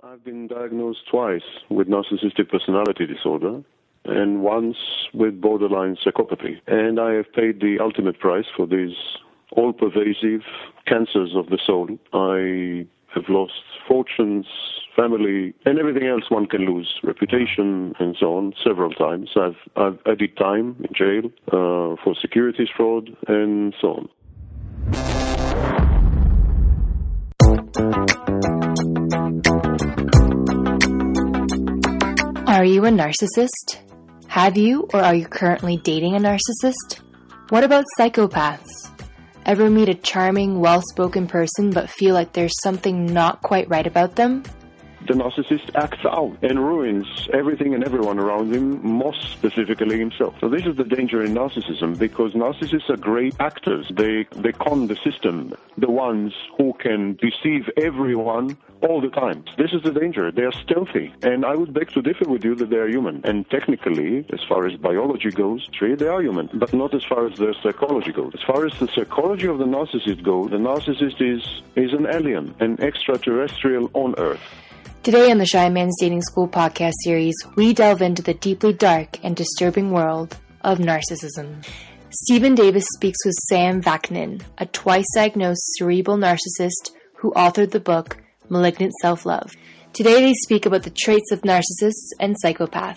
I've been diagnosed twice with narcissistic personality disorder and once with borderline psychopathy. And I have paid the ultimate price for these all-pervasive cancers of the soul. I have lost fortunes, family, and everything else one can lose, reputation and so on, several times. I did time in jail for securities fraud and so on. Are you a narcissist? Have you or are you currently dating a narcissist? What about psychopaths? Ever meet a charming, well-spoken person but feel like there's something not quite right about them? The narcissist acts out and ruins everything and everyone around him, most specifically himself. So this is the danger in narcissism, because narcissists are great actors. They con the system, the ones who can deceive everyone all the time. This is the danger. They are stealthy. And I would beg to differ with you that they are human. And technically, as far as biology goes, they are human, but not as far as their psychology goes. As far as the psychology of the narcissist goes, the narcissist is an alien, an extraterrestrial on Earth. Today on the Shy Man's Dating School podcast series, we delve into the deeply dark and disturbing world of narcissism. Stephen Davis speaks with Sam Vaknin, a twice-diagnosed cerebral narcissist who authored the book Malignant Self-Love. Today they speak about the traits of narcissists and psychopaths,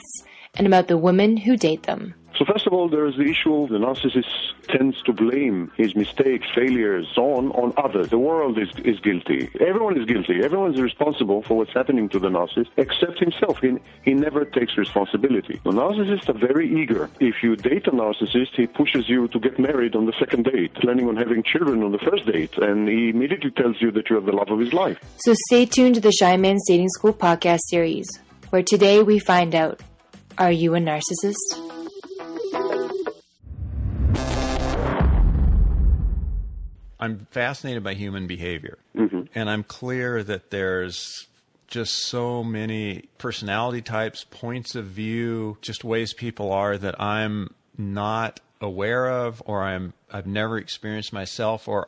and about the women who date them. So first of all, there is the issue the narcissist tends to blame his mistakes, failures, on others. The world is guilty. Everyone is guilty. Everyone is responsible for what's happening to the narcissist, except himself. He never takes responsibility. The narcissists are very eager. If you date a narcissist, he pushes you to get married on the second date, planning on having children on the first date, and he immediately tells you that you are the love of his life. So stay tuned to the Shy Man's Dating School podcast series, where today we find out, are you a narcissist? I'm fascinated by human behavior, and I'm clear that there's just so many personality types, points of view, just ways people are that I'm not aware of, or I've never experienced myself, or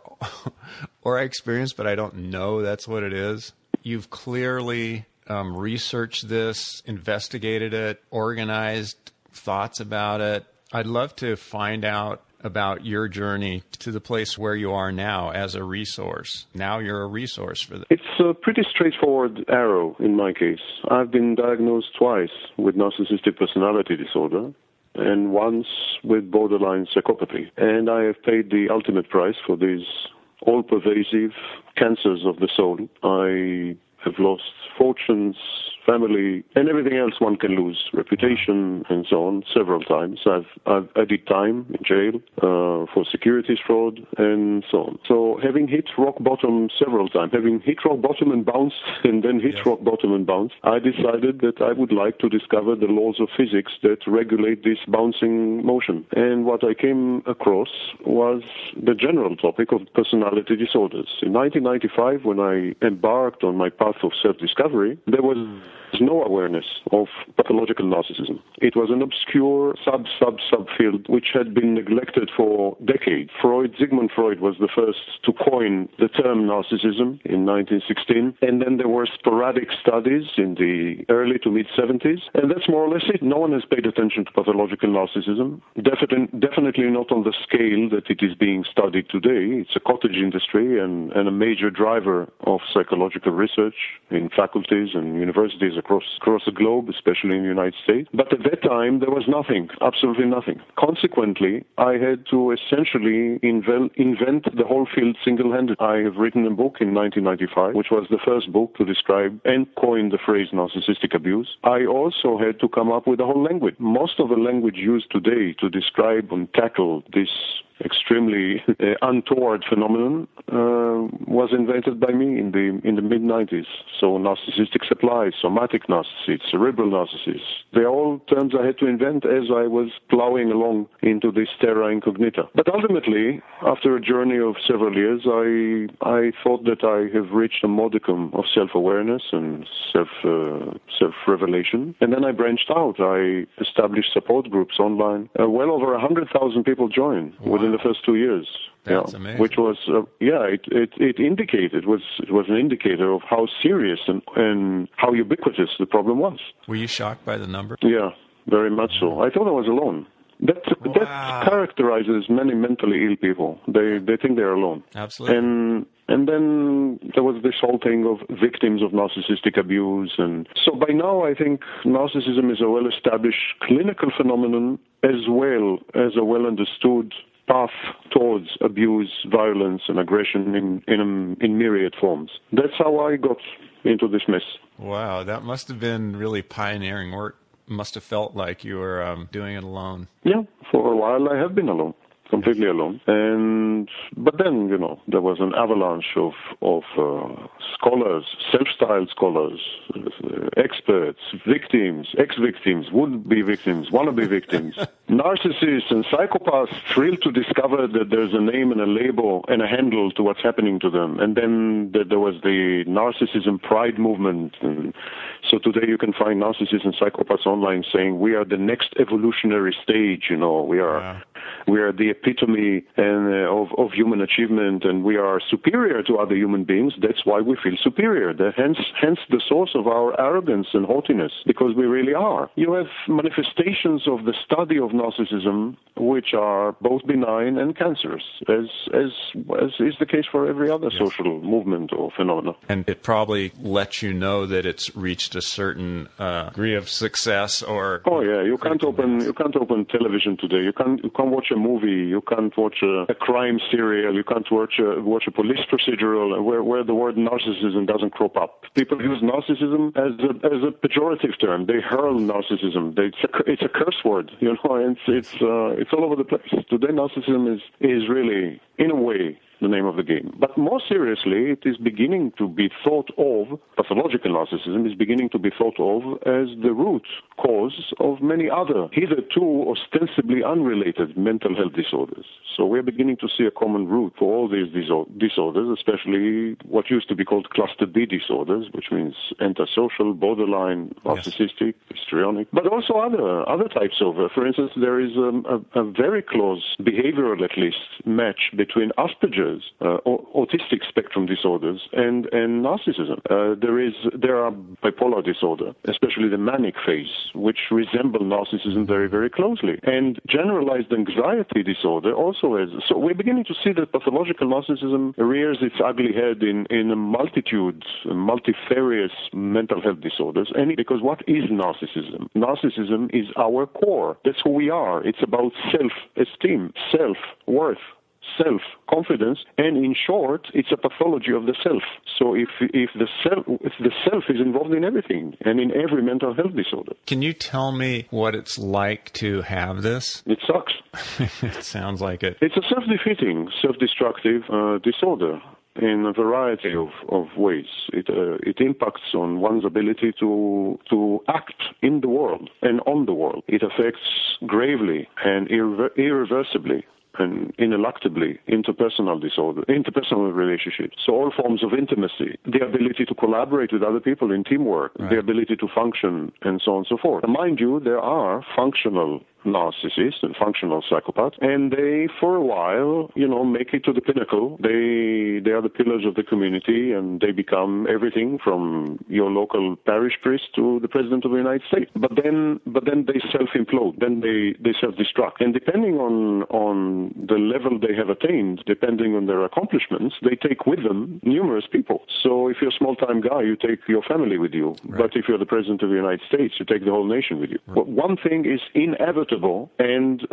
I experienced, but I don't know that's what it is. You've clearly researched this, investigated it, organized thoughts about it. I'd love to find out about your journey to the place where you are now as a resource. Now you're a resource for this. It's a pretty straightforward arrow in my case. I've been diagnosed twice with narcissistic personality disorder and once with borderline psychopathy. And I have paid the ultimate price for these all-pervasive cancers of the soul. I have lost fortunes, family, and everything else one can lose, reputation and so on, several times. I did time in jail for securities fraud and so on. So having hit rock bottom several times, having hit rock bottom and bounced, and then hit rock bottom and bounced, I decided that I would like to discover the laws of physics that regulate this bouncing motion. And what I came across was the general topic of personality disorders. In 1995, when I embarked on my path of self-discovery, there was no awareness of pathological narcissism. It was an obscure subfield which had been neglected for decades. Sigmund Freud was the first to coin the term narcissism in 1916, and then there were sporadic studies in the early to mid-70s, and that's more or less it. No one has paid attention to pathological narcissism, definitely not on the scale that it is being studied today. It's a cottage industry and a major driver of psychological research in faculties and universities across the globe, especially in the United States. But at that time, there was nothing, absolutely nothing. Consequently, I had to essentially invent the whole field single-handed. I have written a book in 1995, which was the first book to describe and coin the phrase narcissistic abuse. I also had to come up with a whole language. Most of the language used today to describe and tackle this extremely untoward phenomenon was invented by me in the mid-90s. So narcissistic supply, somatic narcissists, cerebral narcissists, they're all terms I had to invent as I was plowing along into this terra incognita. But ultimately, after a journey of several years, I thought that I have reached a modicum of self-awareness and self-revelation. And then I branched out. I established support groups online. Well over 100,000 people joined within in the first 2 years. That's amazing. Which was, it indicated, it was an indicator of how serious and how ubiquitous the problem was. Were you shocked by the number? Yeah, very much so. I thought I was alone. That characterizes many mentally ill people. They think they're alone. Absolutely. And then there was this whole thing of victims of narcissistic abuse. And so by now I think narcissism is a well-established clinical phenomenon as well as a well-understood path towards abuse, violence, and aggression in myriad forms. That's how I got into this mess. Wow, that must have been really pioneering work. Must have felt like you were doing it alone. Yeah, for a while I have been alone, completely alone. But then, there was an avalanche of scholars, self-styled scholars, experts, victims, ex-victims, would-be victims, wannabe victims, narcissists and psychopaths thrilled to discover that there's a name and a label and a handle to what's happening to them. And then there was the narcissism pride movement. And so today you can find narcissists and psychopaths online saying we are the next evolutionary stage, we are the epitome of human achievement, and we are superior to other human beings. That's why we feel superior. Hence the source of our arrogance and haughtiness, because we really are. You have manifestations of the study of narcissism which are both benign and cancerous, as is the case for every other social movement or phenomenon. And it probably lets you know that it's reached a certain degree of success. Or you can't open television today. You can't watch a movie. You can't watch a crime serial. You can't watch a police procedural where the word narcissism doesn't crop up. People use narcissism as a pejorative term. They hurl narcissism. It's a curse word. And it's all over the place. Today, narcissism is really, in a way, the name of the game. But more seriously, it is beginning to be thought of, pathological narcissism is beginning to be thought of as the root cause of many other, hitherto ostensibly unrelated mental health disorders. So we're beginning to see a common root for all these disorders, especially what used to be called cluster B disorders, which means antisocial, borderline, narcissistic, histrionic, but also other types of, for instance, there is a very close behavioral, at least, match between Asperger's, autistic spectrum disorders, and narcissism. There are bipolar disorder, especially the manic phase, which resemble narcissism very, very closely. And generalized anxiety disorder also is. So we're beginning to see that pathological narcissism rears its ugly head in a multitude, multifarious mental health disorders. And because what is narcissism? Narcissism is our core. That's who we are. It's about self-esteem, self-worth, self-confidence, and in short, it's a pathology of the self. So if the self is involved in everything and in every mental health disorder. Can you tell me what it's like to have this? It sucks. It sounds like it. It's a self-defeating, self-destructive disorder in a variety of ways. It impacts on one's ability to act in the world and on the world. It affects gravely and irreversibly and ineluctably interpersonal relationships. So all forms of intimacy, the ability to collaborate with other people in teamwork, the ability to function, and so on and so forth. And mind you, there are functional narcissists and functional psychopaths, and they, for a while, make it to the pinnacle. They are the pillars of the community, and they become everything from your local parish priest to the President of the United States. But then they self-implode, then they self-destruct. And depending on the level they have attained, depending on their accomplishments, they take with them numerous people. So if you're a small-time guy, you take your family with you. Right. But if you're the President of the United States, you take the whole nation with you. Right. But one thing is inevitable and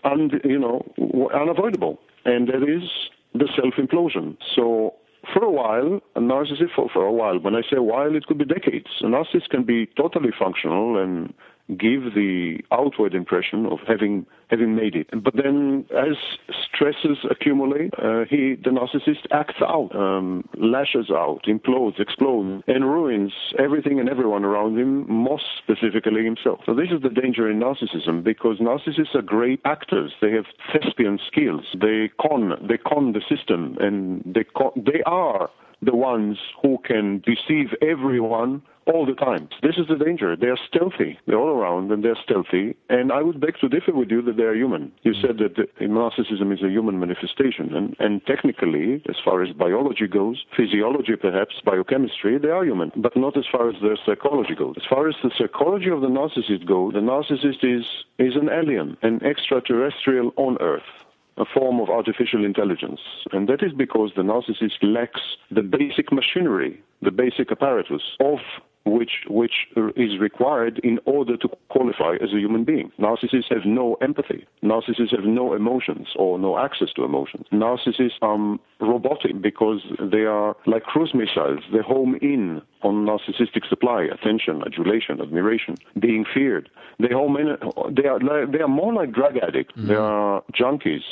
unavoidable, and that is the self-implosion. So for a while, a narcissist, for a while, when I say a while, it could be decades. A narcissist can be totally functional and give the outward impression of having made it. But then as stresses accumulate, the narcissist acts out, lashes out, implodes, explodes, and ruins everything and everyone around him, most specifically himself. So this is the danger in narcissism, because narcissists are great actors. They have thespian skills. They con the system, and they are the ones who can deceive everyone all the time. This is the danger. They are stealthy. They're all around, and they're stealthy. And I would beg to differ with you that they are human. You said that narcissism is a human manifestation. And technically, as far as biology goes, physiology perhaps, biochemistry, they are human. But not as far as their psychology goes. As far as the psychology of the narcissist goes, the narcissist is an alien, an extraterrestrial on Earth, a form of artificial intelligence. And that is because the narcissist lacks the basic machinery, the basic apparatus of which is required in order to qualify as a human being. Narcissists have no empathy. Narcissists have no emotions or no access to emotions. Narcissists are robotic because they are like cruise missiles. They home in on narcissistic supply, attention, adulation, admiration, being feared. They home in. They are more like drug addicts. Mm-hmm. They are junkies,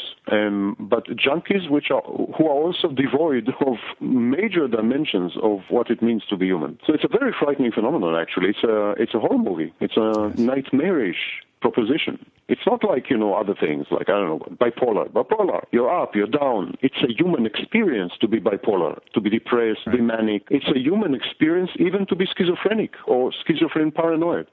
but junkies who are also devoid of major dimensions of what it means to be human. So it's a very frightening phenomenon. Actually, it's a horror movie. It's a nightmarish proposition. It's not like, other things, like, I don't know, bipolar. Bipolar, you're up, you're down. It's a human experience to be bipolar, to be depressed, right, be manic. It's a human experience even to be schizophrenic or paranoia.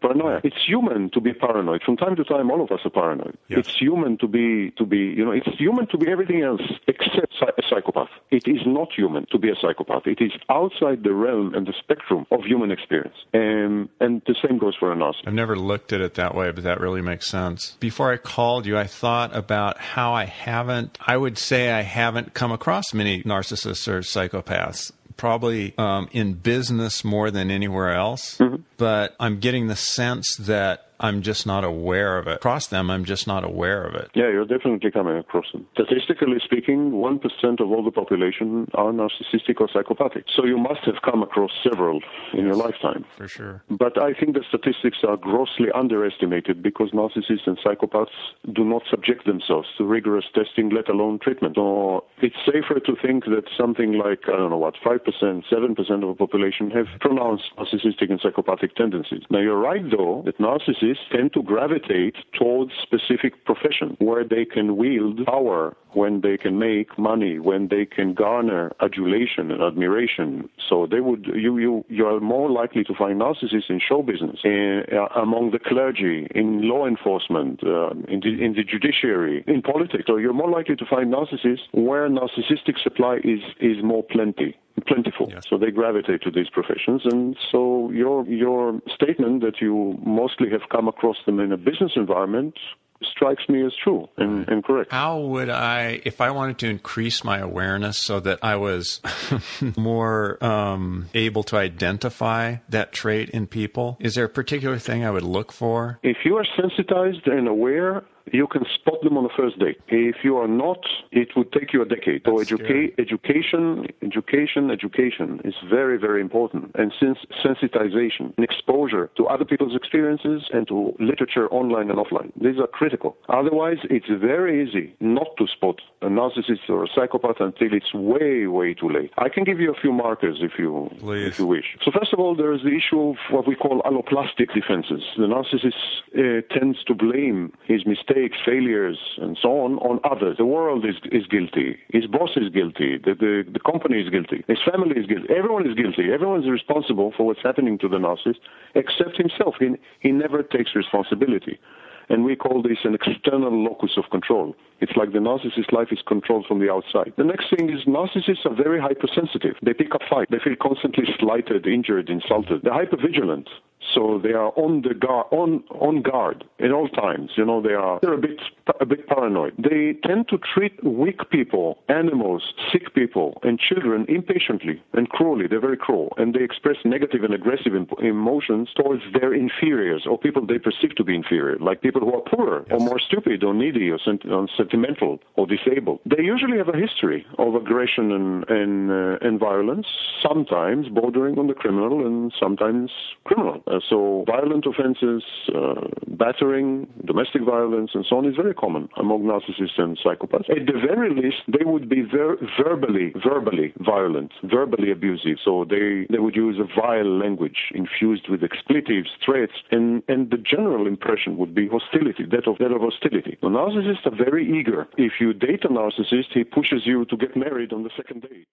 It's human to be paranoid. From time to time, all of us are paranoid. Yes. It's human to be, it's human to be everything else except a psychopath. It is not human to be a psychopath. It is outside the realm and the spectrum of human experience. And the same goes for a narcissist. I've never looked at it that way, but that really makes sense. Before I called you, I thought about how I haven't come across many narcissists or psychopaths. Probably in business more than anywhere else, mm-hmm. But I'm getting the sense that I'm just not aware of it. Across them, I'm just not aware of it. Yeah, you're definitely coming across them. Statistically speaking, 1% of all the population are narcissistic or psychopathic. So you must have come across several in your lifetime. For sure. But I think the statistics are grossly underestimated because narcissists and psychopaths do not subject themselves to rigorous testing, let alone treatment. So it's safer to think that something like, 5%, 7% of the population have pronounced narcissistic and psychopathic tendencies. Now, you're right, though, that narcissists tend to gravitate towards specific professions where they can wield power, when they can make money, when they can garner adulation and admiration. So you are more likely to find narcissists in show business, among the clergy, in law enforcement, in the judiciary, in politics. So you're more likely to find narcissists where narcissistic supply is more plentiful. Yes. So they gravitate to these professions. And so your statement that you mostly have come across them in a business environment strikes me as true and correct. How would I, if I wanted to increase my awareness so that I was more able to identify that trait in people, is there a particular thing I would look for? If you are sensitized and aware, you can spot them on the first date. If you are not, it would take you a decade. So education is very, very important. And since sensitization and exposure to other people's experiences and to literature online and offline, these are critical. Otherwise, it's very easy not to spot a narcissist or a psychopath until it's way, way too late. I can give you a few markers if you wish. So first of all, there is the issue of what we call alloplastic defenses. The narcissist tends to blame his mistakes, failures, and so on others. The world is guilty. His boss is guilty. The company is guilty. His family is guilty. Everyone is guilty. Everyone is responsible for what's happening to the narcissist except himself. He never takes responsibility. And we call this an external locus of control. It's like the narcissist's life is controlled from the outside. The next thing is narcissists are very hypersensitive. They pick up fights. They feel constantly slighted, injured, insulted. They're hypervigilant. So they are on guard at all times. They're a bit paranoid. They tend to treat weak people, animals, sick people, and children impatiently and cruelly. They're very cruel, and they express negative and aggressive emotions towards their inferiors or people they perceive to be inferior, like people who are poorer or more stupid or needy or sentimental or disabled. They usually have a history of aggression and violence, sometimes bordering on the criminal and sometimes criminal. So violent offenses, battering, domestic violence, and so on is very common among narcissists and psychopaths. At the very least, they would be verbally violent, verbally abusive. So they would use a vile language infused with expletives, threats, and the general impression would be hostility, that of hostility. The narcissists are very eager. If you date a narcissist, he pushes you to get married on the second date.